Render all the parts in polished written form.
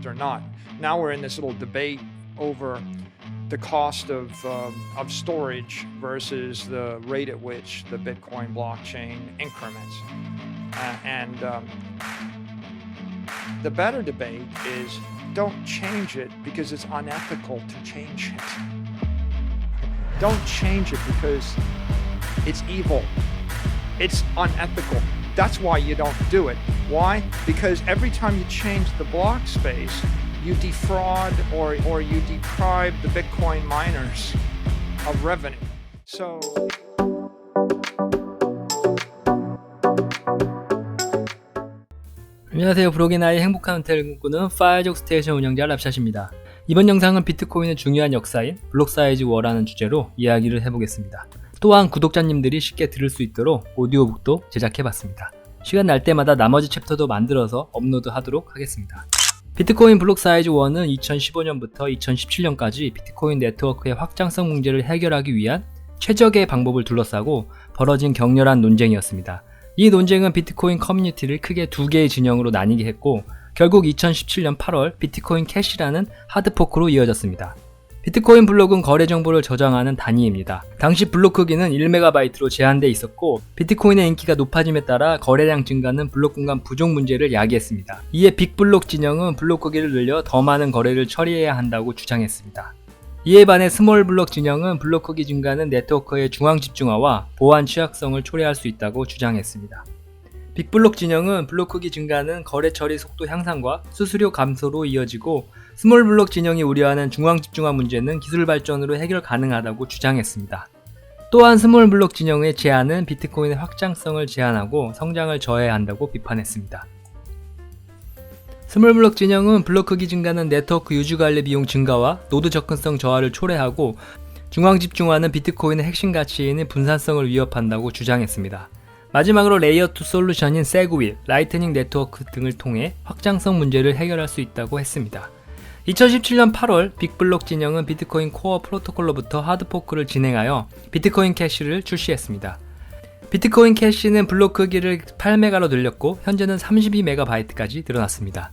or not. Now we're in this little debate over the cost of storage versus the rate at which the Bitcoin blockchain increments. And the better debate is don't change it because it's unethical to change it. Don't change it because it's evil. It's unethical. That's why you don't do it. Why? Because every time you change the block space, you defraud or you deprive the Bitcoin miners of revenue. So 안녕하세요. 브록의 나의 행복한 은퇴를 꿈꾸는 파이족 스테이션 운영자 랍샷입니다. 이번 영상은 비트코인의 중요한 역사인 블록 사이즈 워라는 주제로 이야기를 해보겠습니다. 또한 구독자님들이 쉽게 들을 수 있도록 오디오북도 제작해봤습니다. 시간 날 때마다 나머지 챕터도 만들어서 업로드하도록 하겠습니다. 비트코인 블록 사이즈 1은 2015년부터 2017년까지 비트코인 네트워크의 확장성 문제를 해결하기 위한 최적의 방법을 둘러싸고 벌어진 격렬한 논쟁이었습니다. 이 논쟁은 비트코인 커뮤니티를 크게 두 개의 진영으로 나뉘게 했고 결국 2017년 8월 비트코인 캐시라는 하드포크로 이어졌습니다. 비트코인 블록은 거래 정보를 저장하는 단위입니다. 당시 블록 크기는 1MB로 제한되어 있었고 비트코인의 인기가 높아짐에 따라 거래량 증가는 블록 공간 부족 문제를 야기했습니다. 이에 빅블록 진영은 블록 크기를 늘려 더 많은 거래를 처리해야 한다고 주장했습니다. 이에 반해 스몰 블록 진영은 블록 크기 증가는 네트워크의 중앙 집중화와 보안 취약성을 초래할 수 있다고 주장했습니다. 빅블록 진영은 블록 크기 증가는 거래 처리 속도 향상과 수수료 감소로 이어지고 스몰 블록 진영이 우려하는 중앙 집중화 문제는 기술 발전으로 해결 가능하다고 주장했습니다. 또한 스몰 블록 진영의 제한은 비트코인의 확장성을 제한하고 성장을 저해한다고 비판했습니다. 스몰 블록 진영은 블록 크기 증가는 네트워크 유지 관리 비용 증가와 노드 접근성 저하를 초래하고 중앙 집중화는 비트코인의 핵심 가치인 분산성을 위협한다고 주장했습니다. 마지막으로 레이어 2 솔루션인 세그윌, 라이트닝 네트워크 등을 통해 확장성 문제를 해결할 수 있다고 했습니다. 2017년 8월 빅블록 진영은 비트코인 코어 프로토콜로부터 하드포크를 진행하여 비트코인 캐시를 출시했습니다. 비트코인 캐시는 블록 크기를 8메가로 늘렸고 현재는 32MB까지 늘어났습니다.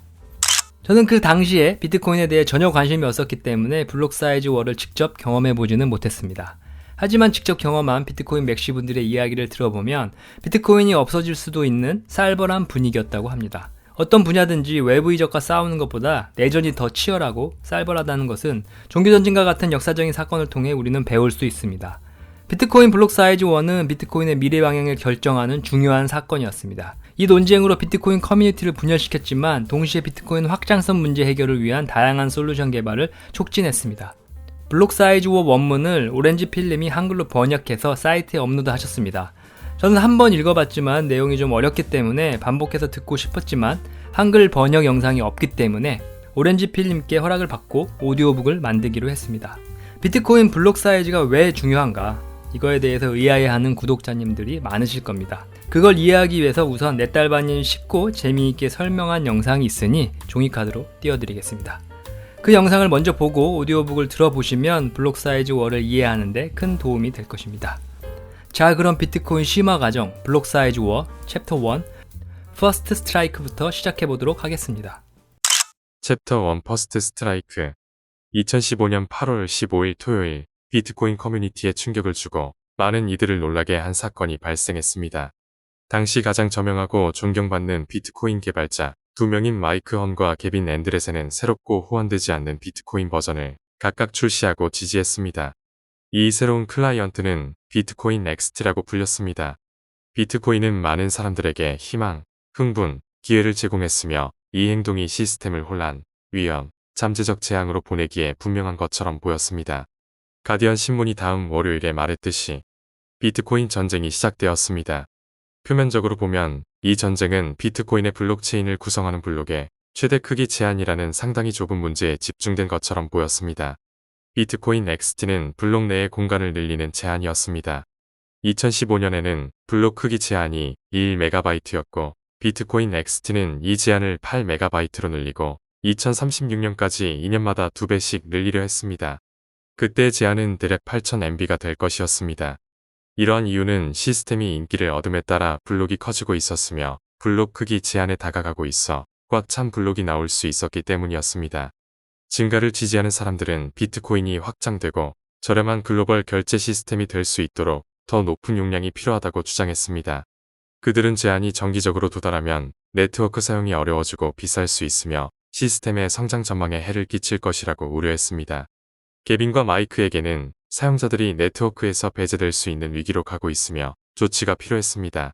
저는 그 당시에 비트코인에 대해 전혀 관심이 없었기 때문에 블록 사이즈 워를 직접 경험해보지는 못했습니다. 하지만 직접 경험한 비트코인 맥시분들의 이야기를 들어보면 비트코인이 없어질 수도 있는 살벌한 분위기였다고 합니다. 어떤 분야든지 외부 이적과 싸우는 것보다 내전이 더 치열하고 쌀벌하다는 것은 종교전쟁과 같은 역사적인 사건을 통해 우리는 배울 수 있습니다. 비트코인 블록 사이즈 1은 비트코인의 미래 방향을 결정하는 중요한 사건이었습니다. 이 논쟁으로 비트코인 커뮤니티를 분열시켰지만 동시에 비트코인 확장성 문제 해결을 위한 다양한 솔루션 개발을 촉진했습니다. 블록 사이즈 워 원문을 오렌지 필름이 한글로 번역해서 사이트에 업로드하셨습니다. 저는 한번 읽어봤지만 내용이 좀 어렵기 때문에 반복해서 듣고 싶었지만 한글 번역 영상이 없기 때문에 오렌지 필름께 허락을 받고 오디오북을 만들기로 했습니다. 비트코인 블록 사이즈가 왜 중요한가? 이거에 대해서 의아해하는 구독자님들이 많으실 겁니다. 그걸 이해하기 위해서 우선 넷달바님 쉽고 재미있게 설명한 영상이 있으니 종이카드로 띄워드리겠습니다. 그 영상을 먼저 보고 오디오북을 들어보시면 블록 사이즈 워를 이해하는 데 큰 도움이 될 것입니다. 자, 그럼 비트코인 심화 과정 블록 사이즈 워 챕터 1 퍼스트 스트라이크부터 시작해 보도록 하겠습니다. 챕터 1 퍼스트 스트라이크 2015년 8월 15일 토요일 비트코인 커뮤니티에 충격을 주고 많은 이들을 놀라게 한 사건이 발생했습니다. 당시 가장 저명하고 존경받는 비트코인 개발자 두 명인 마이크 헌과 케빈 앤드레센은 새롭고 호환되지 않는 비트코인 버전을 각각 출시하고 지지했습니다. 이 새로운 클라이언트는 비트코인 넥스트라고 불렸습니다. 비트코인은 많은 사람들에게 희망, 흥분, 기회를 제공했으며 이 행동이 시스템을 혼란, 위험, 잠재적 재앙으로 보내기에 분명한 것처럼 보였습니다. 가디언 신문이 다음 월요일에 말했듯이 비트코인 전쟁이 시작되었습니다. 표면적으로 보면 이 전쟁은 비트코인의 블록체인을 구성하는 블록의 최대 크기 제한이라는 상당히 좁은 문제에 집중된 것처럼 보였습니다. 비트코인 넥스트는 블록 내의 공간을 늘리는 제한이었습니다. 2015년에는 블록 크기 제한이 1MB였고 비트코인 넥스트는 이 제한을 8MB로 늘리고 2036년까지 2년마다 2배씩 늘리려 했습니다. 그때 제한은 대략 8000MB가 될 것이었습니다. 이러한 이유는 시스템이 인기를 얻음에 따라 블록이 커지고 있었으며 블록 크기 제한에 다가가고 있어 꽉 찬 블록이 나올 수 있었기 때문이었습니다. 증가를 지지하는 사람들은 비트코인이 확장되고 저렴한 글로벌 결제 시스템이 될 수 있도록 더 높은 용량이 필요하다고 주장했습니다. 그들은 제한이 정기적으로 도달하면 네트워크 사용이 어려워지고 비쌀 수 있으며 시스템의 성장 전망에 해를 끼칠 것이라고 우려했습니다. 개빈과 마이크에게는 사용자들이 네트워크에서 배제될 수 있는 위기로 가고 있으며 조치가 필요했습니다.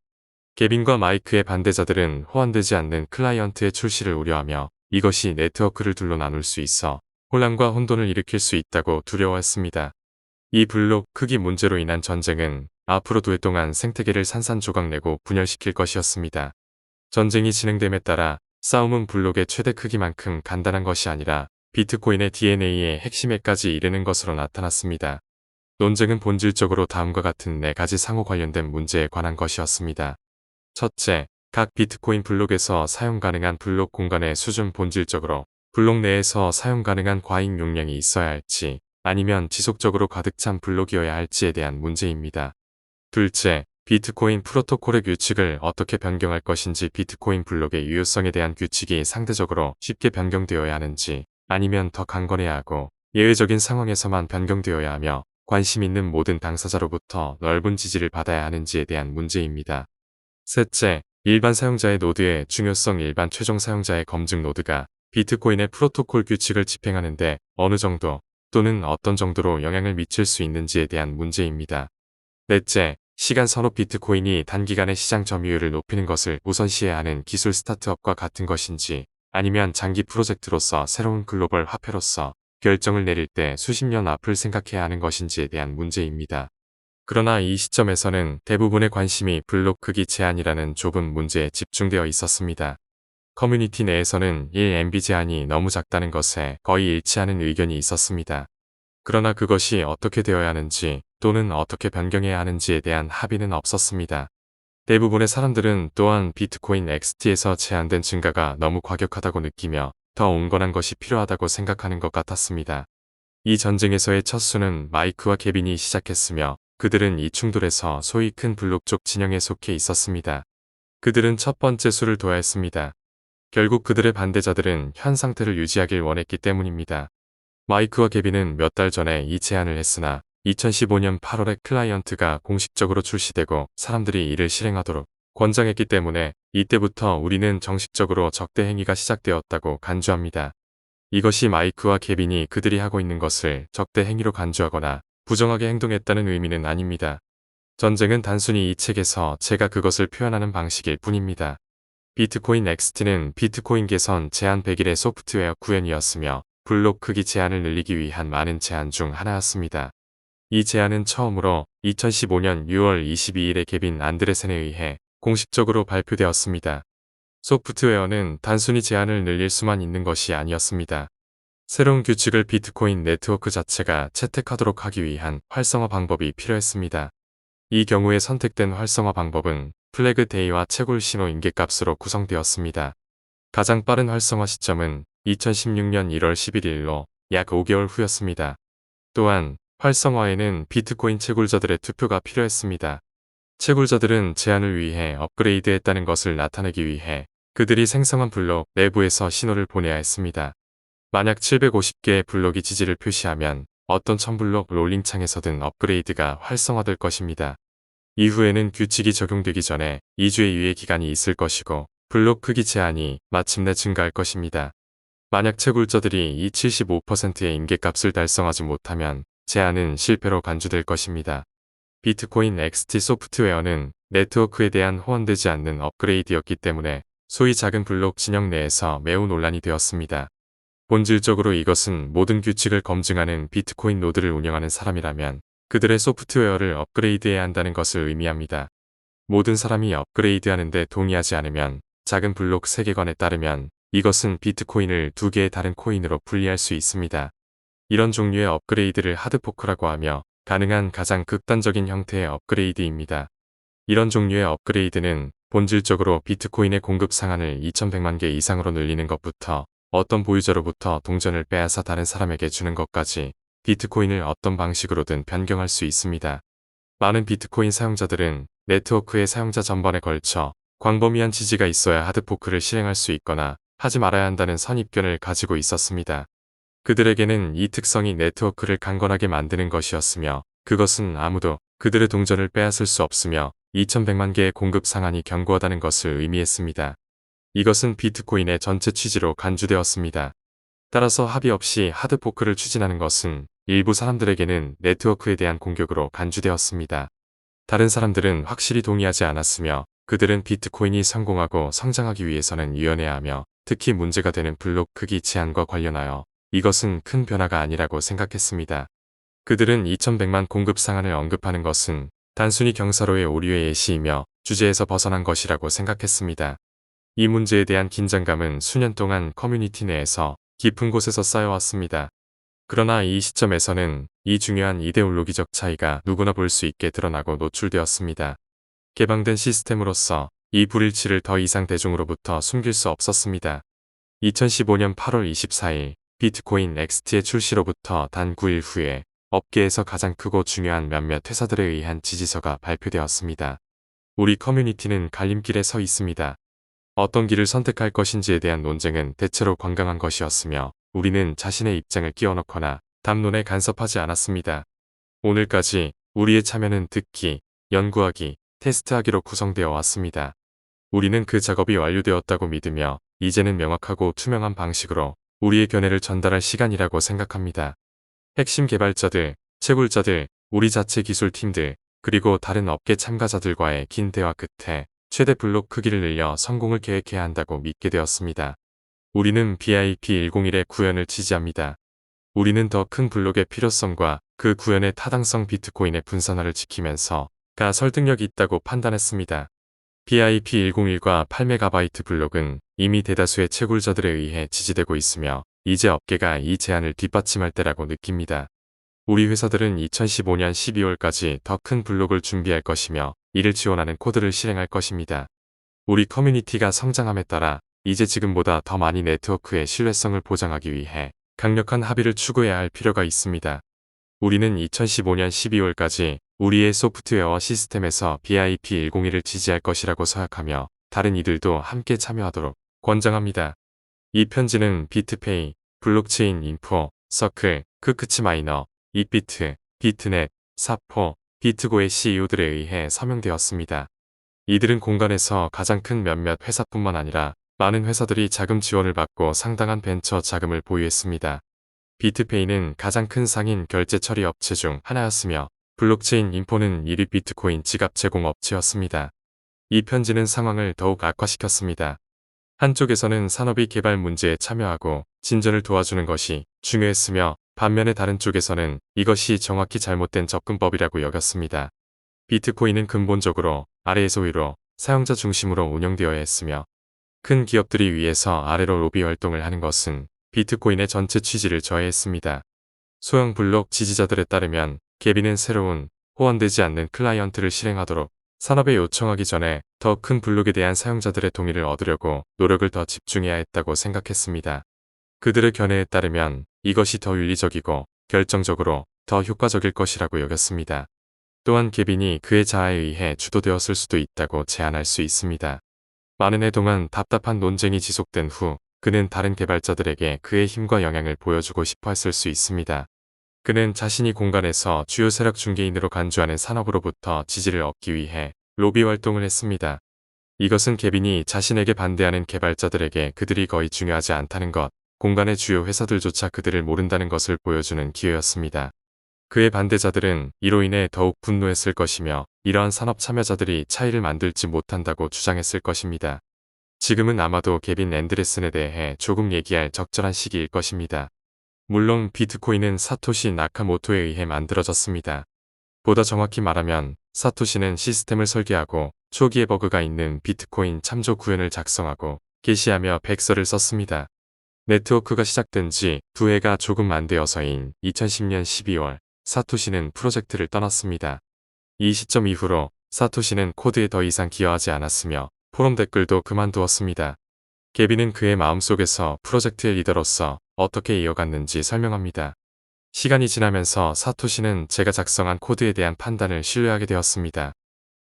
개빈과 마이크의 반대자들은 호환되지 않는 클라이언트의 출시를 우려하며 이것이 네트워크를 둘로 나눌 수 있어 혼란과 혼돈을 일으킬 수 있다고 두려워했습니다. 이 블록 크기 문제로 인한 전쟁은 앞으로 2해 동안 생태계를 산산조각내고 분열시킬 것이었습니다. 전쟁이 진행됨에 따라 싸움은 블록의 최대 크기만큼 간단한 것이 아니라 비트코인의 DNA의 핵심에까지 이르는 것으로 나타났습니다. 논쟁은 본질적으로 다음과 같은 4가지 상호 관련된 문제에 관한 것이었습니다. 첫째, 각 비트코인 블록에서 사용 가능한 블록 공간의 수준. 본질적으로 블록 내에서 사용 가능한 과잉 용량이 있어야 할지 아니면 지속적으로 가득 찬 블록이어야 할지에 대한 문제입니다. 둘째, 비트코인 프로토콜의 규칙을 어떻게 변경할 것인지. 비트코인 블록의 유효성에 대한 규칙이 상대적으로 쉽게 변경되어야 하는지 아니면 더 강건해야 하고 예외적인 상황에서만 변경되어야 하며 관심 있는 모든 당사자로부터 넓은 지지를 받아야 하는지에 대한 문제입니다. 셋째, 일반 사용자의 노드의 중요성. 일반 최종 사용자의 검증 노드가 비트코인의 프로토콜 규칙을 집행하는데 어느 정도 또는 어떤 정도로 영향을 미칠 수 있는지에 대한 문제입니다. 넷째, 시간 선호. 비트코인이 단기간에 시장 점유율을 높이는 것을 우선시해야 하는 기술 스타트업과 같은 것인지 아니면 장기 프로젝트로서 새로운 글로벌 화폐로서 결정을 내릴 때 수십 년 앞을 생각해야 하는 것인지에 대한 문제입니다. 그러나 이 시점에서는 대부분의 관심이 블록 크기 제한이라는 좁은 문제에 집중되어 있었습니다. 커뮤니티 내에서는 1MB 제한이 너무 작다는 것에 거의 일치하는 의견이 있었습니다. 그러나 그것이 어떻게 되어야 하는지 또는 어떻게 변경해야 하는지에 대한 합의는 없었습니다. 대부분의 사람들은 또한 비트코인 XT에서 제한된 증가가 너무 과격하다고 느끼며 더 온건한 것이 필요하다고 생각하는 것 같았습니다. 이 전쟁에서의 첫 수는 마이크와 개빈이 시작했으며 그들은 이 충돌에서 소위 큰 블록 쪽 진영에 속해 있었습니다. 그들은 첫 번째 수를 둬야 했습니다. 결국 그들의 반대자들은 현 상태를 유지하길 원했기 때문입니다. 마이크와 개빈은 몇 달 전에 이 제안을 했으나 2015년 8월에 클라이언트가 공식적으로 출시되고 사람들이 이를 실행하도록 권장했기 때문에 이때부터 우리는 정식적으로 적대 행위가 시작되었다고 간주합니다. 이것이 마이크와 개빈이 그들이 하고 있는 것을 적대 행위로 간주하거나 부정하게 행동했다는 의미는 아닙니다. 전쟁은 단순히 이 책에서 제가 그것을 표현하는 방식일 뿐입니다. 비트코인 XT는 비트코인 개선 제한 100일의 소프트웨어 구현이었으며 블록 크기 제한을 늘리기 위한 많은 제안 중 하나였습니다. 이 제안은 처음으로 2015년 6월 22일에 개빈 안드레센에 의해 공식적으로 발표되었습니다. 소프트웨어는 단순히 제한을 늘릴 수만 있는 것이 아니었습니다. 새로운 규칙을 비트코인 네트워크 자체가 채택하도록 하기 위한 활성화 방법이 필요했습니다. 이 경우에 선택된 활성화 방법은 플래그 데이와 채굴 신호 인계값으로 구성되었습니다. 가장 빠른 활성화 시점은 2016년 1월 11일로 약 5개월 후였습니다. 또한 활성화에는 비트코인 채굴자들의 투표가 필요했습니다. 채굴자들은 제안을 위해 업그레이드했다는 것을 나타내기 위해 그들이 생성한 블록 내부에서 신호를 보내야 했습니다. 만약 750개의 블록이 지지를 표시하면 어떤 1000블록 롤링창에서든 업그레이드가 활성화될 것입니다. 이후에는 규칙이 적용되기 전에 2주의 유예 기간이 있을 것이고 블록 크기 제한이 마침내 증가할 것입니다. 만약 채굴자들이 이 75%의 인계값을 달성하지 못하면 제한은 실패로 간주될 것입니다. 비트코인 XT 소프트웨어는 네트워크에 대한 호환되지 않는 업그레이드였기 때문에 소위 작은 블록 진영 내에서 매우 논란이 되었습니다. 본질적으로 이것은 모든 규칙을 검증하는 비트코인 노드를 운영하는 사람이라면 그들의 소프트웨어를 업그레이드해야 한다는 것을 의미합니다. 모든 사람이 업그레이드하는데 동의하지 않으면 작은 블록 세계관에 따르면 이것은 비트코인을 2개의 다른 코인으로 분리할 수 있습니다. 이런 종류의 업그레이드를 하드포크라고 하며 가능한 가장 극단적인 형태의 업그레이드입니다. 이런 종류의 업그레이드는 본질적으로 비트코인의 공급 상한을 2100만 개 이상으로 늘리는 것부터 어떤 보유자로부터 동전을 빼앗아 다른 사람에게 주는 것까지 비트코인을 어떤 방식으로든 변경할 수 있습니다. 많은 비트코인 사용자들은 네트워크의 사용자 전반에 걸쳐 광범위한 지지가 있어야 하드포크를 실행할 수 있거나 하지 말아야 한다는 선입견을 가지고 있었습니다. 그들에게는 이 특성이 네트워크를 강건하게 만드는 것이었으며 그것은 아무도 그들의 동전을 빼앗을 수 없으며 2100만 개의 공급 상한이 견고하다는 것을 의미했습니다. 이것은 비트코인의 전체 취지로 간주되었습니다. 따라서 합의 없이 하드포크를 추진하는 것은 일부 사람들에게는 네트워크에 대한 공격으로 간주되었습니다. 다른 사람들은 확실히 동의하지 않았으며 그들은 비트코인이 성공하고 성장하기 위해서는 유연해야 하며 특히 문제가 되는 블록 크기 제한과 관련하여 이것은 큰 변화가 아니라고 생각했습니다. 그들은 2100만 공급 상한을 언급하는 것은 단순히 경사로의 오류의 예시이며 주제에서 벗어난 것이라고 생각했습니다. 이 문제에 대한 긴장감은 수년 동안 커뮤니티 내에서 깊은 곳에서 쌓여왔습니다. 그러나 이 시점에서는 이 중요한 이데올로기적 차이가 누구나 볼 수 있게 드러나고 노출되었습니다. 개방된 시스템으로서 이 불일치를 더 이상 대중으로부터 숨길 수 없었습니다. 2015년 8월 24일 비트코인 XT의 출시로부터 단 9일 후에 업계에서 가장 크고 중요한 몇몇 회사들에 의한 지지서가 발표되었습니다. 우리 커뮤니티는 갈림길에 서 있습니다. 어떤 길을 선택할 것인지에 대한 논쟁은 대체로 관강한 것이었으며 우리는 자신의 입장을 끼워넣거나 담론에 간섭하지 않았습니다. 오늘까지 우리의 참여는 듣기, 연구하기, 테스트하기로 구성되어 왔습니다. 우리는 그 작업이 완료되었다고 믿으며 이제는 명확하고 투명한 방식으로 우리의 견해를 전달할 시간이라고 생각합니다. 핵심 개발자들, 채굴자들, 우리 자체 기술팀들, 그리고 다른 업계 참가자들과의 긴 대화 끝에 최대 블록 크기를 늘려 성공을 계획해야 한다고 믿게 되었습니다. 우리는 BIP101의 구현을 지지합니다. 우리는 더 큰 블록의 필요성과 그 구현의 타당성 비트코인의 분산화를 지키면서 가 설득력이 있다고 판단했습니다. BIP101과 8MB 블록은 이미 대다수의 채굴자들에 의해 지지되고 있으며 이제 업계가 이 제안을 뒷받침할 때라고 느낍니다. 우리 회사들은 2015년 12월까지 더 큰 블록을 준비할 것이며 이를 지원하는 코드를 실행할 것입니다. 우리 커뮤니티가 성장함에 따라 이제 지금보다 더 많이 네트워크의 신뢰성을 보장하기 위해 강력한 합의를 추구해야 할 필요가 있습니다. 우리는 2015년 12월까지 우리의 소프트웨어와 시스템에서 BIP101을 지지할 것이라고 서약하며 다른 이들도 함께 참여하도록 권장합니다. 이 편지는 비트페이, 블록체인 인포, 서클, 크크치 마이너, 이비트, 비트넷, 사포, 비트고의 CEO들에 의해 서명되었습니다. 이들은 공간에서 가장 큰 몇몇 회사뿐만 아니라 많은 회사들이 자금 지원을 받고 상당한 벤처 자금을 보유했습니다. 비트페이는 가장 큰 상인 결제 처리 업체 중 하나였으며 블록체인 인포는 1위 비트코인 지갑 제공 업체였습니다. 이 편지는 상황을 더욱 악화시켰습니다. 한쪽에서는 산업이 개발 문제에 참여하고 진전을 도와주는 것이 중요했으며 반면에 다른 쪽에서는 이것이 정확히 잘못된 접근법이라고 여겼습니다. 비트코인은 근본적으로 아래에서 위로 사용자 중심으로 운영되어야 했으며 큰 기업들이 위에서 아래로 로비 활동을 하는 것은 비트코인의 전체 취지를 저해했습니다. 소형 블록 지지자들에 따르면 개비는 새로운 호환되지 않는 클라이언트를 실행하도록 산업에 요청하기 전에 더 큰 블록에 대한 사용자들의 동의를 얻으려고 노력을 더 집중해야 했다고 생각했습니다. 그들의 견해에 따르면 이것이 더 윤리적이고 결정적으로 더 효과적일 것이라고 여겼습니다. 또한 개빈이 그의 자아에 의해 주도되었을 수도 있다고 제안할 수 있습니다. 많은 해 동안 답답한 논쟁이 지속된 후 그는 다른 개발자들에게 그의 힘과 영향을 보여주고 싶어 했을 수 있습니다. 그는 자신이 공간에서 주요 세력 중개인으로 간주하는 산업으로부터 지지를 얻기 위해 로비 활동을 했습니다. 이것은 개빈이 자신에게 반대하는 개발자들에게 그들이 거의 중요하지 않다는 것, 공간의 주요 회사들조차 그들을 모른다는 것을 보여주는 기회였습니다. 그의 반대자들은 이로 인해 더욱 분노했을 것이며 이러한 산업 참여자들이 차이를 만들지 못한다고 주장했을 것입니다. 지금은 아마도 개빈 앤드레슨에 대해 조금 얘기할 적절한 시기일 것입니다. 물론 비트코인은 사토시 나카모토에 의해 만들어졌습니다. 보다 정확히 말하면 사토시는 시스템을 설계하고 초기에 버그가 있는 비트코인 참조 구현을 작성하고 게시하며 백서를 썼습니다. 네트워크가 시작된 지 2해가 조금 안 되어서인 2010년 12월 사토시는 프로젝트를 떠났습니다. 이 시점 이후로 사토시는 코드에 더 이상 기여하지 않았으며 포럼 댓글도 그만두었습니다. 개빈은 그의 마음속에서 프로젝트의 리더로서 어떻게 이어갔는지 설명합니다. 시간이 지나면서 사토시는 제가 작성한 코드에 대한 판단을 신뢰하게 되었습니다.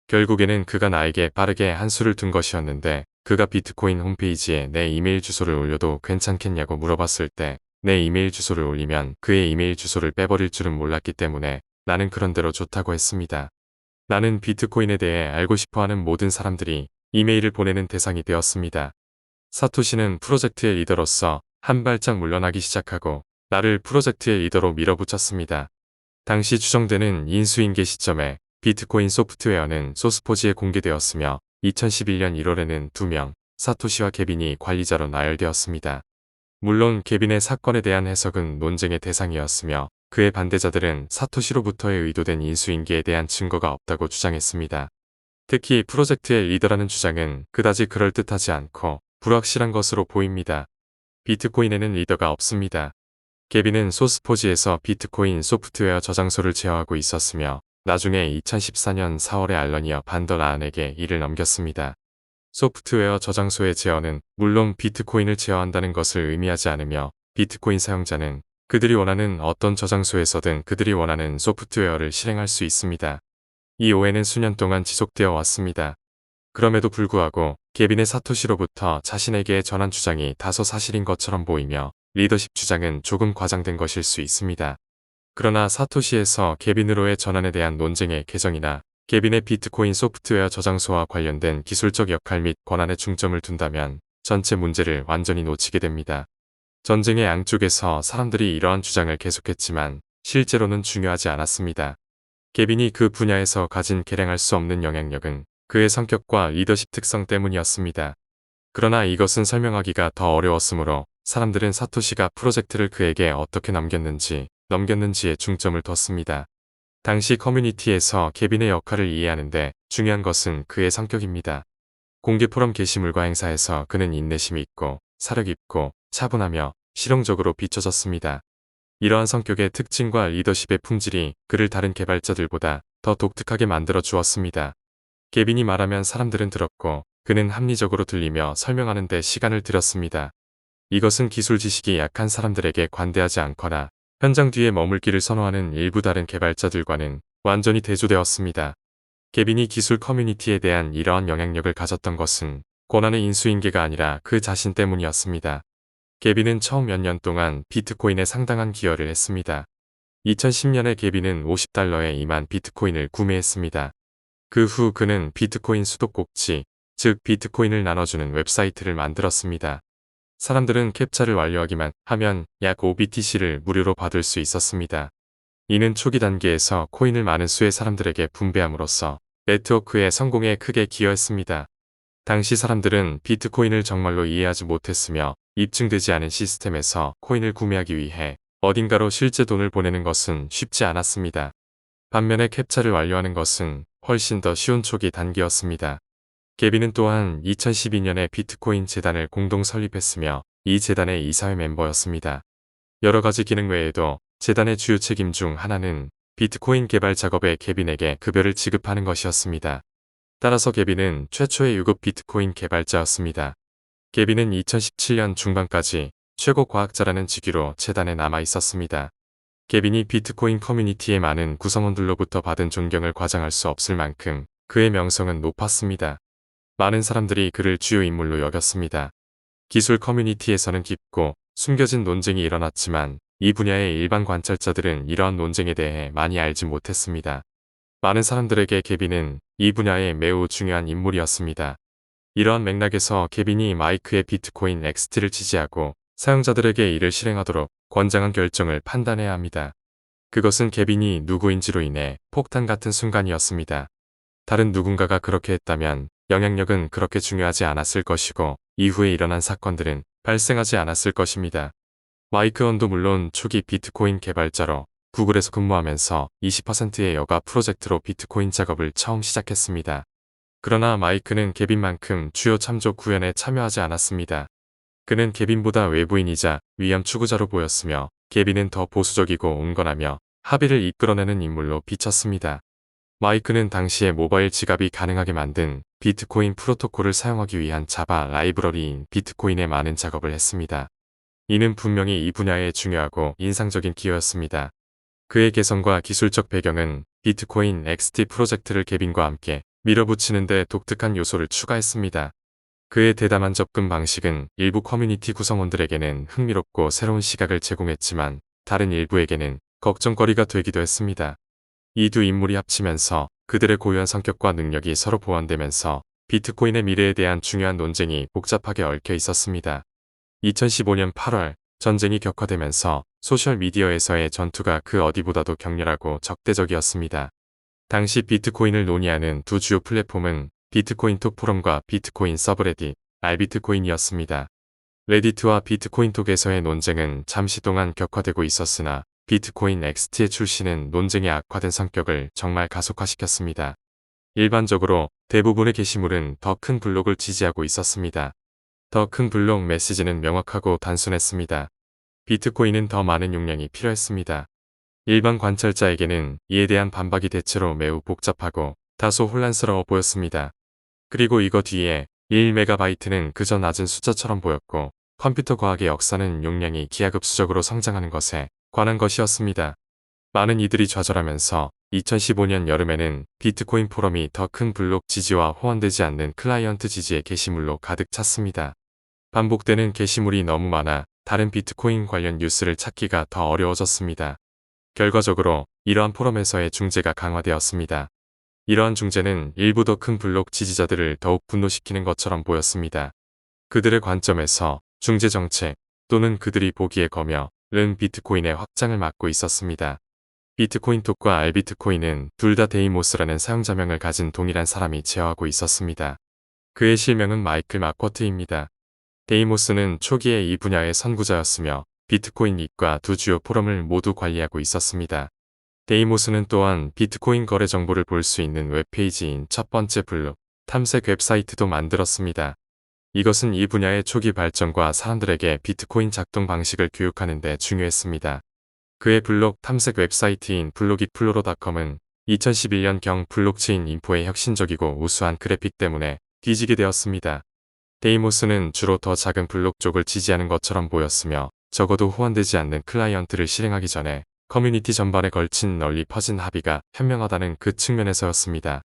결국에는 그가 나에게 빠르게 한 수를 둔 것이었는데 그가 비트코인 홈페이지에 내 이메일 주소를 올려도 괜찮겠냐고 물어봤을 때 내 이메일 주소를 올리면 그의 이메일 주소를 빼버릴 줄은 몰랐기 때문에 나는 그런대로 좋다고 했습니다. 나는 비트코인에 대해 알고 싶어하는 모든 사람들이 이메일을 보내는 대상이 되었습니다. 사토시는 프로젝트의 리더로서 한 발짝 물러나기 시작하고 나를 프로젝트의 리더로 밀어붙였습니다. 당시 추정되는 인수인계 시점에 비트코인 소프트웨어는 소스포지에 공개되었으며 2011년 1월에는 2명, 사토시와 케빈이 관리자로 나열되었습니다. 물론 케빈의 사건에 대한 해석은 논쟁의 대상이었으며 그의 반대자들은 사토시로부터의 의도된 인수인계에 대한 증거가 없다고 주장했습니다. 특히 프로젝트의 리더라는 주장은 그다지 그럴듯하지 않고 불확실한 것으로 보입니다. 비트코인에는 리더가 없습니다. 케빈은 소스포지에서 비트코인 소프트웨어 저장소를 제어하고 있었으며 나중에 2014년 4월에 알러니어 반더라안에게 이를 넘겼습니다. 소프트웨어 저장소의 제어는 물론 비트코인을 제어한다는 것을 의미하지 않으며 비트코인 사용자는 그들이 원하는 어떤 저장소에서든 그들이 원하는 소프트웨어를 실행할 수 있습니다. 이 오해는 수년 동안 지속되어 왔습니다. 그럼에도 불구하고 케빈의 사토시로부터 자신에게 전한 주장이 다소 사실인 것처럼 보이며 리더십 주장은 조금 과장된 것일 수 있습니다. 그러나 사토시에서 케빈으로의 전환에 대한 논쟁의 개정이나 케빈의 비트코인 소프트웨어 저장소와 관련된 기술적 역할 및 권한에 중점을 둔다면 전체 문제를 완전히 놓치게 됩니다. 전쟁의 양쪽에서 사람들이 이러한 주장을 계속했지만 실제로는 중요하지 않았습니다. 케빈이 그 분야에서 가진 계량할 수 없는 영향력은 그의 성격과 리더십 특성 때문이었습니다. 그러나 이것은 설명하기가 더 어려웠으므로 사람들은 사토시가 프로젝트를 그에게 어떻게 넘겼는지에 중점을 뒀습니다. 당시 커뮤니티에서 케빈의 역할을 이해하는데 중요한 것은 그의 성격입니다. 공개 포럼 게시물과 행사에서 그는 인내심이 있고 사력 있고 차분하며 실용적으로 비춰졌습니다. 이러한 성격의 특징과 리더십의 품질이 그를 다른 개발자들보다 더 독특하게 만들어 주었습니다. 케빈이 말하면 사람들은 들었고 그는 합리적으로 들리며 설명하는 데 시간을 들였습니다. 이것은 기술 지식이 약한 사람들에게 관대하지 않거나 현장 뒤에 머물기를 선호하는 일부 다른 개발자들과는 완전히 대조되었습니다. 케빈이 기술 커뮤니티에 대한 이러한 영향력을 가졌던 것은 권한의 인수인계가 아니라 그 자신 때문이었습니다. 케빈은 처음 몇 년 동안 비트코인에 상당한 기여를 했습니다. 2010년에 케빈은 $50에 2만 비트코인을 구매했습니다. 그 후 그는 비트코인 수도꼭지, 즉 비트코인을 나눠주는 웹사이트를 만들었습니다. 사람들은 캡처를 완료하기만 하면 약 5BTC를 무료로 받을 수 있었습니다. 이는 초기 단계에서 코인을 많은 수의 사람들에게 분배함으로써 네트워크의 성공에 크게 기여했습니다. 당시 사람들은 비트코인을 정말로 이해하지 못했으며 입증되지 않은 시스템에서 코인을 구매하기 위해 어딘가로 실제 돈을 보내는 것은 쉽지 않았습니다. 반면에 캡처를 완료하는 것은 훨씬 더 쉬운 초기 단계였습니다. 케빈은 또한 2012년에 비트코인 재단을 공동 설립했으며 이 재단의 이사회 멤버였습니다. 여러 가지 기능 외에도 재단의 주요 책임 중 하나는 비트코인 개발 작업에 케빈에게 급여를 지급하는 것이었습니다. 따라서 케빈은 최초의 유급 비트코인 개발자였습니다. 케빈은 2017년 중반까지 최고 과학자라는 직위로 재단에 남아 있었습니다. 케빈이 비트코인 커뮤니티의 많은 구성원들로부터 받은 존경을 과장할 수 없을 만큼 그의 명성은 높았습니다. 많은 사람들이 그를 주요 인물로 여겼습니다. 기술 커뮤니티에서는 깊고 숨겨진 논쟁이 일어났지만 이 분야의 일반 관찰자들은 이러한 논쟁에 대해 많이 알지 못했습니다. 많은 사람들에게 케빈은 이 분야의 매우 중요한 인물이었습니다. 이러한 맥락에서 케빈이 마이크의 비트코인 XT를 지지하고 사용자들에게 이를 실행하도록 권장한 결정을 판단해야 합니다. 그것은 케빈이 누구인지로 인해 폭탄 같은 순간이었습니다. 다른 누군가가 그렇게 했다면 영향력은 그렇게 중요하지 않았을 것이고 이후에 일어난 사건들은 발생하지 않았을 것입니다. 마이크 언도 물론 초기 비트코인 개발자로 구글에서 근무하면서 20%의 여가 프로젝트로 비트코인 작업을 처음 시작했습니다. 그러나 마이크는 케빈만큼 주요 참조 구현에 참여하지 않았습니다. 그는 케빈보다 외부인이자 위험 추구자로 보였으며 케빈은 더 보수적이고 온건하며 합의를 이끌어내는 인물로 비쳤습니다. 마이크는 당시에 모바일 지갑이 가능하게 만든 비트코인 프로토콜을 사용하기 위한 자바 라이브러리인 비트코인에 많은 작업을 했습니다. 이는 분명히 이 분야에 중요하고 인상적인 기여였습니다. 그의 개성과 기술적 배경은 비트코인 XT 프로젝트를 케빈과 함께 밀어붙이는 데 독특한 요소를 추가했습니다. 그의 대담한 접근 방식은 일부 커뮤니티 구성원들에게는 흥미롭고 새로운 시각을 제공했지만 다른 일부에게는 걱정거리가 되기도 했습니다. 이 두 인물이 합치면서 그들의 고유한 성격과 능력이 서로 보완되면서 비트코인의 미래에 대한 중요한 논쟁이 복잡하게 얽혀 있었습니다. 2015년 8월 전쟁이 격화되면서 소셜미디어에서의 전투가 그 어디보다도 격렬하고 적대적이었습니다. 당시 비트코인을 논의하는 두 주요 플랫폼은 비트코인 톡 포럼과 비트코인 서브레딧, 알비트코인이었습니다. 레디트와 비트코인 톡에서의 논쟁은 잠시 동안 격화되고 있었으나 비트코인 XT의 출시는 논쟁의 악화된 성격을 정말 가속화시켰습니다. 일반적으로 대부분의 게시물은 더 큰 블록을 지지하고 있었습니다. 더 큰 블록 메시지는 명확하고 단순했습니다. 비트코인은 더 많은 용량이 필요했습니다. 일반 관찰자에게는 이에 대한 반박이 대체로 매우 복잡하고 다소 혼란스러워 보였습니다. 그리고 이거 뒤에 1MB는 그저 낮은 숫자처럼 보였고 컴퓨터 과학의 역사는 용량이 기하급수적으로 성장하는 것에 관한 것이었습니다. 많은 이들이 좌절하면서 2015년 여름에는 비트코인 포럼이 더 큰 블록 지지와 호환되지 않는 클라이언트 지지의 게시물로 가득 찼습니다. 반복되는 게시물이 너무 많아 다른 비트코인 관련 뉴스를 찾기가 더 어려워졌습니다. 결과적으로 이러한 포럼에서의 중재가 강화되었습니다. 이러한 중재는 일부 더 큰 블록 지지자들을 더욱 분노시키는 것처럼 보였습니다. 그들의 관점에서 중재 정책 또는 그들이 보기에 검열은 비트코인의 확장을 막고 있었습니다. 비트코인 톡과 알비트코인은 둘 다 데이모스라는 사용자명을 가진 동일한 사람이 제어하고 있었습니다. 그의 실명은 마이클 마쿼트입니다. 데이모스는 초기에 이 분야의 선구자였으며 비트코인 잇과 두 주요 포럼을 모두 관리하고 있었습니다. 데이모스는 또한 비트코인 거래 정보를 볼 수 있는 웹페이지인 첫 번째 블록 탐색 웹사이트도 만들었습니다. 이것은 이 분야의 초기 발전과 사람들에게 비트코인 작동 방식을 교육하는 데 중요했습니다. 그의 블록 탐색 웹사이트인 블로깃플로러.com은 2011년경 블록체인 인포의 혁신적이고 우수한 그래픽 때문에 뒤지게 되었습니다. 데이모스는 주로 더 작은 블록 쪽을 지지하는 것처럼 보였으며 적어도 호환되지 않는 클라이언트를 실행하기 전에 커뮤니티 전반에 걸친 널리 퍼진 합의가 현명하다는 그 측면에서였습니다.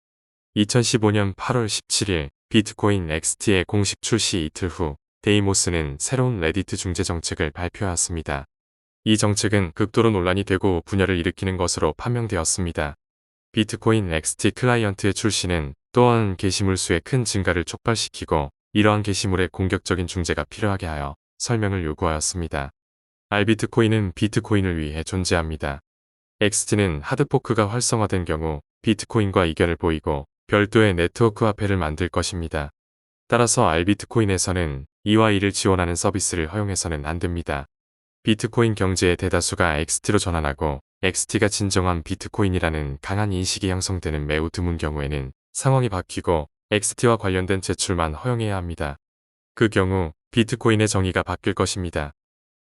2015년 8월 17일 비트코인 XT의 공식 출시 이틀 후 데이모스는 새로운 레디트 중재 정책을 발표했습니다. 이 정책은 극도로 논란이 되고 분열을 일으키는 것으로 판명되었습니다. 비트코인 XT 클라이언트의 출시는 또한 게시물 수의 큰 증가를 촉발시키고 이러한 게시물의 공격적인 중재가 필요하게 하여 설명을 요구하였습니다. 알비트코인은 비트코인을 위해 존재합니다. XT는 하드포크가 활성화된 경우 비트코인과 이견을 보이고 별도의 네트워크 화폐를 만들 것입니다. 따라서 알비트코인에서는 이와 이를 지원하는 서비스를 허용해서는 안 됩니다. 비트코인 경제의 대다수가 XT로 전환하고 XT가 진정한 비트코인이라는 강한 인식이 형성되는 매우 드문 경우에는 상황이 바뀌고 XT와 관련된 제출만 허용해야 합니다. 그 경우 비트코인의 정의가 바뀔 것입니다.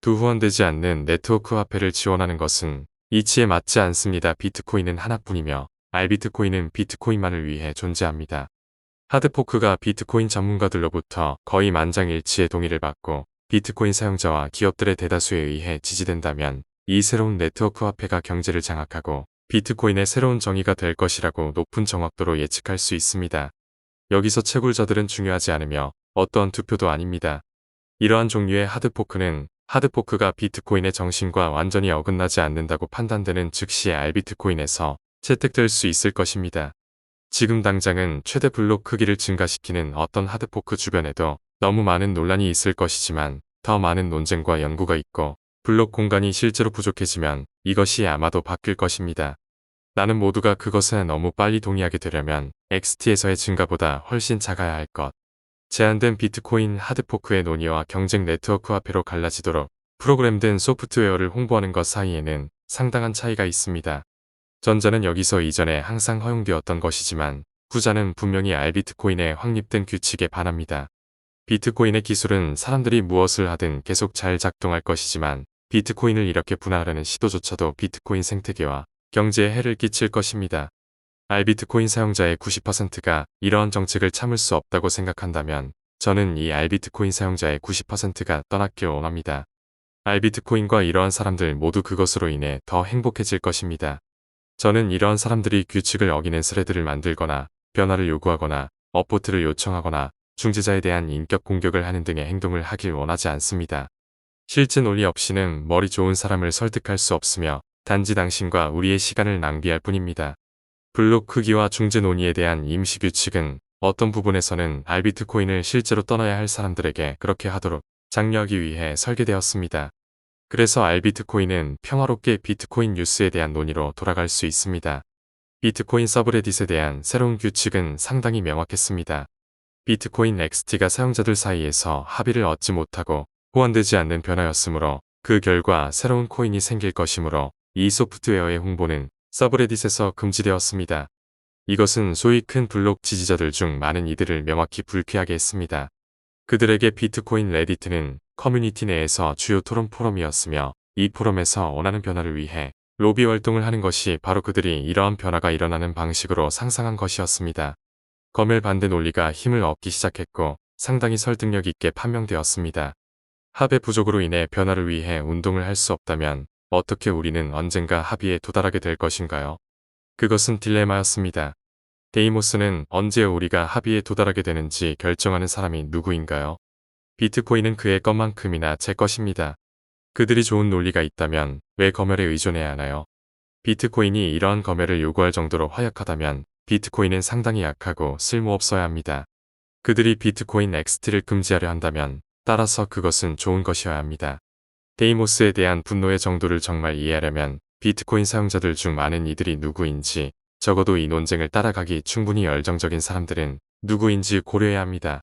두 호환되지 않는 네트워크 화폐를 지원하는 것은 이치에 맞지 않습니다. 비트코인은 하나뿐이며 알비트코인은 비트코인만을 위해 존재합니다. 하드포크가 비트코인 전문가들로부터 거의 만장일치의 동의를 받고 비트코인 사용자와 기업들의 대다수에 의해 지지된다면 이 새로운 네트워크 화폐가 경제를 장악하고 비트코인의 새로운 정의가 될 것이라고 높은 정확도로 예측할 수 있습니다. 여기서 채굴자들은 중요하지 않으며 어떠한 투표도 아닙니다. 이러한 종류의 하드포크가 비트코인의 정신과 완전히 어긋나지 않는다고 판단되는 즉시 알비트코인에서 채택될 수 있을 것입니다. 지금 당장은 최대 블록 크기를 증가시키는 어떤 하드포크 주변에도 너무 많은 논란이 있을 것이지만 더 많은 논쟁과 연구가 있고 블록 공간이 실제로 부족해지면 이것이 아마도 바뀔 것입니다. 나는 모두가 그것에 너무 빨리 동의하게 되려면 XT에서의 증가보다 훨씬 작아야 할 것. 제한된 비트코인 하드포크의 논의와 경쟁 네트워크 화폐로 갈라지도록 프로그램된 소프트웨어를 홍보하는 것 사이에는 상당한 차이가 있습니다. 전자는 여기서 이전에 항상 허용되었던 것이지만 후자는 분명히 알비트코인의 확립된 규칙에 반합니다. 비트코인의 기술은 사람들이 무엇을 하든 계속 잘 작동할 것이지만 비트코인을 이렇게 분할하려는 시도조차도 비트코인 생태계와 경제에 해를 끼칠 것입니다. 알비트코인 사용자의 90%가 이러한 정책을 참을 수 없다고 생각한다면 저는 이 알비트코인 사용자의 90%가 떠났길 원합니다. 알비트코인과 이러한 사람들 모두 그것으로 인해 더 행복해질 것입니다. 저는 이러한 사람들이 규칙을 어기는 스레드를 만들거나 변화를 요구하거나 업보트를 요청하거나 중재자에 대한 인격 공격을 하는 등의 행동을 하길 원하지 않습니다. 실제 논리 없이는 머리 좋은 사람을 설득할 수 없으며 단지 당신과 우리의 시간을 낭비할 뿐입니다. 블록 크기와 중재 논의에 대한 임시 규칙은 어떤 부분에서는 알비트코인을 실제로 떠나야 할 사람들에게 그렇게 하도록 장려하기 위해 설계되었습니다. 그래서 알비트코인은 평화롭게 비트코인 뉴스에 대한 논의로 돌아갈 수 있습니다. 비트코인 서브레딧에 대한 새로운 규칙은 상당히 명확했습니다. 비트코인 XT가 사용자들 사이에서 합의를 얻지 못하고 호환되지 않는 변화였으므로 그 결과 새로운 코인이 생길 것이므로 이 소프트웨어의 홍보는 서브레딧에서 금지되었습니다. 이것은 소위 큰 블록 지지자들 중 많은 이들을 명확히 불쾌하게 했습니다. 그들에게 비트코인 레디트는 커뮤니티 내에서 주요 토론 포럼이었으며 이 포럼에서 원하는 변화를 위해 로비 활동을 하는 것이 바로 그들이 이러한 변화가 일어나는 방식으로 상상한 것이었습니다. 검열 반대 논리가 힘을 얻기 시작했고 상당히 설득력 있게 판명되었습니다. 합의 부족으로 인해 변화를 위해 운동을 할 수 없다면 어떻게 우리는 언젠가 합의에 도달하게 될 것인가요? 그것은 딜레마였습니다. 데이모스는 언제 우리가 합의에 도달하게 되는지 결정하는 사람이 누구인가요? 비트코인은 그의 것만큼이나 제 것입니다. 그들이 좋은 논리가 있다면 왜 검열에 의존해야 하나요? 비트코인이 이러한 검열을 요구할 정도로 허약하다면 비트코인은 상당히 약하고 쓸모없어야 합니다. 그들이 비트코인 XT를 금지하려 한다면 따라서 그것은 좋은 것이어야 합니다. 데이모스에 대한 분노의 정도를 정말 이해하려면 비트코인 사용자들 중 많은 이들이 누구인지 적어도 이 논쟁을 따라가기 충분히 열정적인 사람들은 누구인지 고려해야 합니다.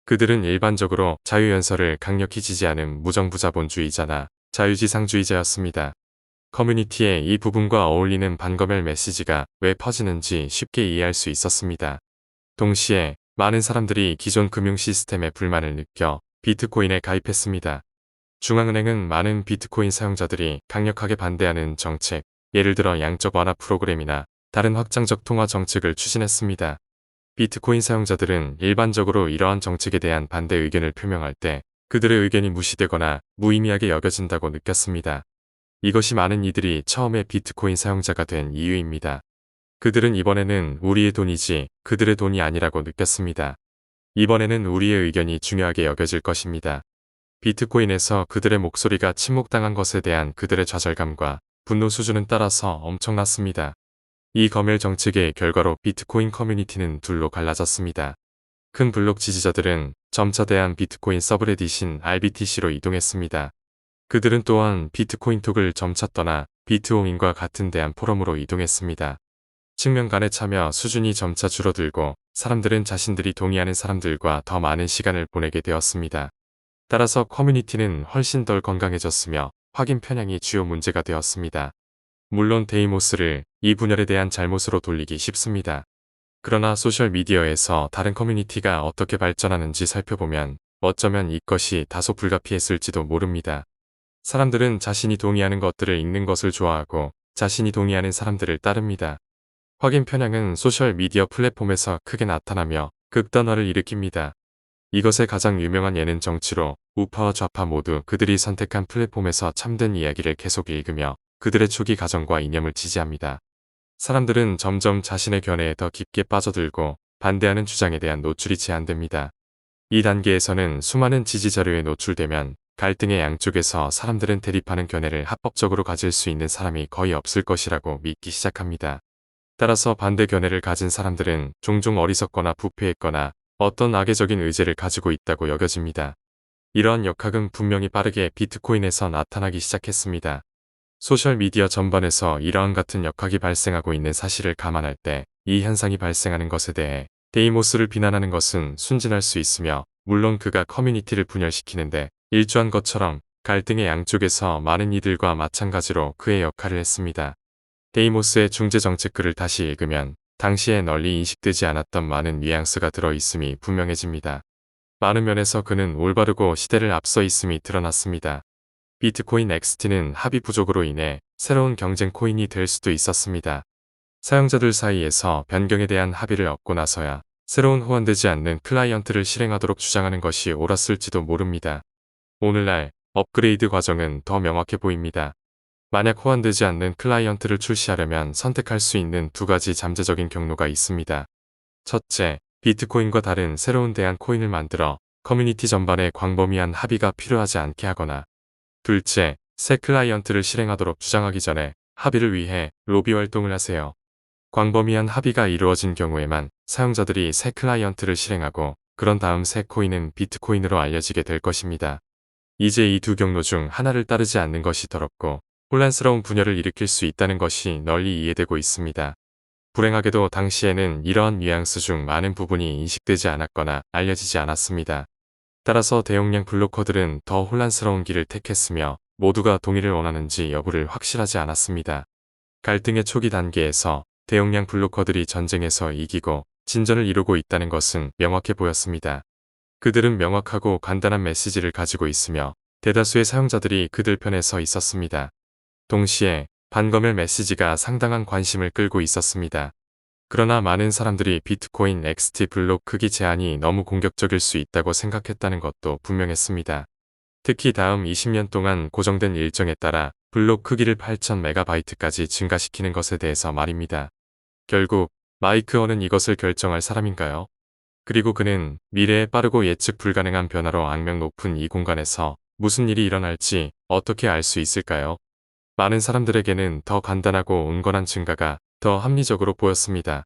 그들은 일반적으로 자유연설을 강력히 지지하는 무정부자본주의자나 자유지상주의자였습니다. 커뮤니티에 이 부분과 어울리는 반검열 메시지가 왜 퍼지는지 쉽게 이해할 수 있었습니다. 동시에 많은 사람들이 기존 금융 시스템에 불만을 느껴 비트코인에 가입했습니다. 중앙은행은 많은 비트코인 사용자들이 강력하게 반대하는 정책, 예를 들어 양적 완화 프로그램이나 다른 확장적 통화 정책을 추진했습니다. 비트코인 사용자들은 일반적으로 이러한 정책에 대한 반대 의견을 표명할 때 그들의 의견이 무시되거나 무의미하게 여겨진다고 느꼈습니다. 이것이 많은 이들이 처음에 비트코인 사용자가 된 이유입니다. 그들은 이번에는 우리의 돈이지 그들의 돈이 아니라고 느꼈습니다. 이번에는 우리의 의견이 중요하게 여겨질 것입니다. 비트코인에서 그들의 목소리가 침묵당한 것에 대한 그들의 좌절감과 분노 수준은 따라서 엄청났습니다. 이 검열 정책의 결과로 비트코인 커뮤니티는 둘로 갈라졌습니다. 큰 블록 지지자들은 점차 대한 비트코인 서브레딧인 RBTC로 이동했습니다. 그들은 또한 비트코인 톡을 점차 떠나 비트호민과 같은 대한 포럼으로 이동했습니다. 측면 간의 참여 수준이 점차 줄어들고 사람들은 자신들이 동의하는 사람들과 더 많은 시간을 보내게 되었습니다. 따라서 커뮤니티는 훨씬 덜 건강해졌으며 확인 편향이 주요 문제가 되었습니다. 물론 데이모스를 이 분열에 대한 잘못으로 돌리기 쉽습니다. 그러나 소셜미디어에서 다른 커뮤니티가 어떻게 발전하는지 살펴보면 어쩌면 이것이 다소 불가피했을지도 모릅니다. 사람들은 자신이 동의하는 것들을 읽는 것을 좋아하고 자신이 동의하는 사람들을 따릅니다. 확인 편향은 소셜미디어 플랫폼에서 크게 나타나며 극단화를 일으킵니다. 이것의 가장 유명한 예는 정치로 우파와 좌파 모두 그들이 선택한 플랫폼에서 참된 이야기를 계속 읽으며 그들의 초기 가정과 이념을 지지합니다. 사람들은 점점 자신의 견해에 더 깊게 빠져들고 반대하는 주장에 대한 노출이 제한됩니다. 이 단계에서는 수많은 지지 자료에 노출되면 갈등의 양쪽에서 사람들은 대립하는 견해를 합법적으로 가질 수 있는 사람이 거의 없을 것이라고 믿기 시작합니다. 따라서 반대 견해를 가진 사람들은 종종 어리석거나 부패했거나 어떤 악의적인 의제를 가지고 있다고 여겨집니다. 이러한 역학은 분명히 빠르게 비트코인에서 나타나기 시작했습니다. 소셜미디어 전반에서 이러한 같은 역학이 발생하고 있는 사실을 감안할 때 이 현상이 발생하는 것에 대해 데이모스를 비난하는 것은 순진할 수 있으며 물론 그가 커뮤니티를 분열시키는데 일조한 것처럼 갈등의 양쪽에서 많은 이들과 마찬가지로 그의 역할을 했습니다. 데이모스의 중재 정책 글을 다시 읽으면 당시에 널리 인식되지 않았던 많은 뉘앙스가 들어있음이 분명해집니다. 많은 면에서 그는 올바르고 시대를 앞서 있음이 드러났습니다. 비트코인 XT는 합의 부족으로 인해 새로운 경쟁 코인이 될 수도 있었습니다. 사용자들 사이에서 변경에 대한 합의를 얻고 나서야 새로운 호환되지 않는 클라이언트를 실행하도록 주장하는 것이 옳았을지도 모릅니다. 오늘날 업그레이드 과정은 더 명확해 보입니다. 만약 호환되지 않는 클라이언트를 출시하려면 선택할 수 있는 두 가지 잠재적인 경로가 있습니다. 첫째, 비트코인과 다른 새로운 대안 코인을 만들어 커뮤니티 전반에 광범위한 합의가 필요하지 않게 하거나, 둘째, 새 클라이언트를 실행하도록 주장하기 전에 합의를 위해 로비 활동을 하세요. 광범위한 합의가 이루어진 경우에만 사용자들이 새 클라이언트를 실행하고 그런 다음 새 코인은 비트코인으로 알려지게 될 것입니다. 이제 이 두 경로 중 하나를 따르지 않는 것이 더럽고 혼란스러운 분열을 일으킬 수 있다는 것이 널리 이해되고 있습니다. 불행하게도 당시에는 이러한 뉘앙스 중 많은 부분이 인식되지 않았거나 알려지지 않았습니다. 따라서 대용량 블로커들은 더 혼란스러운 길을 택했으며 모두가 동의를 원하는지 여부를 확실하지 않았습니다. 갈등의 초기 단계에서 대용량 블로커들이 전쟁에서 이기고 진전을 이루고 있다는 것은 명확해 보였습니다. 그들은 명확하고 간단한 메시지를 가지고 있으며 대다수의 사용자들이 그들 편에 서 있었습니다. 동시에 반검열 메시지가 상당한 관심을 끌고 있었습니다. 그러나 많은 사람들이 비트코인 XT 블록 크기 제한이 너무 공격적일 수 있다고 생각했다는 것도 분명했습니다. 특히 다음 20년 동안 고정된 일정에 따라 블록 크기를 8000MB까지 증가시키는 것에 대해서 말입니다. 결국 마이크 어는 이것을 결정할 사람인가요? 그리고 그는 미래의 빠르고 예측 불가능한 변화로 악명 높은 이 공간에서 무슨 일이 일어날지 어떻게 알 수 있을까요? 많은 사람들에게는 더 간단하고 온건한 증가가 더 합리적으로 보였습니다.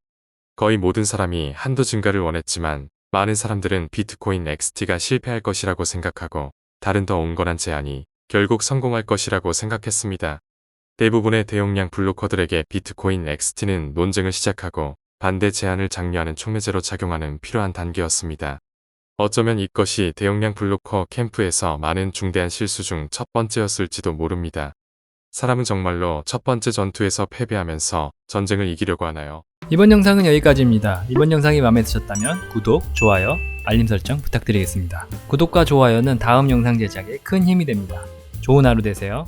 거의 모든 사람이 한도 증가를 원했지만 많은 사람들은 비트코인 XT가 실패할 것이라고 생각하고 다른 더 온건한 제안이 결국 성공할 것이라고 생각했습니다. 대부분의 대용량 블로커들에게 비트코인 XT는 논쟁을 시작하고 반대 제안을 장려하는 촉매제로 작용하는 필요한 단계였습니다. 어쩌면 이것이 대용량 블로커 캠프에서 많은 중대한 실수 중 첫 번째였을지도 모릅니다. 사람은 정말로 첫 번째 전투에서 패배하면서 전쟁을 이기려고 하나요? 이번 영상은 여기까지입니다. 이번 영상이 마음에 드셨다면 구독, 좋아요, 알림 설정 부탁드리겠습니다. 구독과 좋아요는 다음 영상 제작에 큰 힘이 됩니다. 좋은 하루 되세요.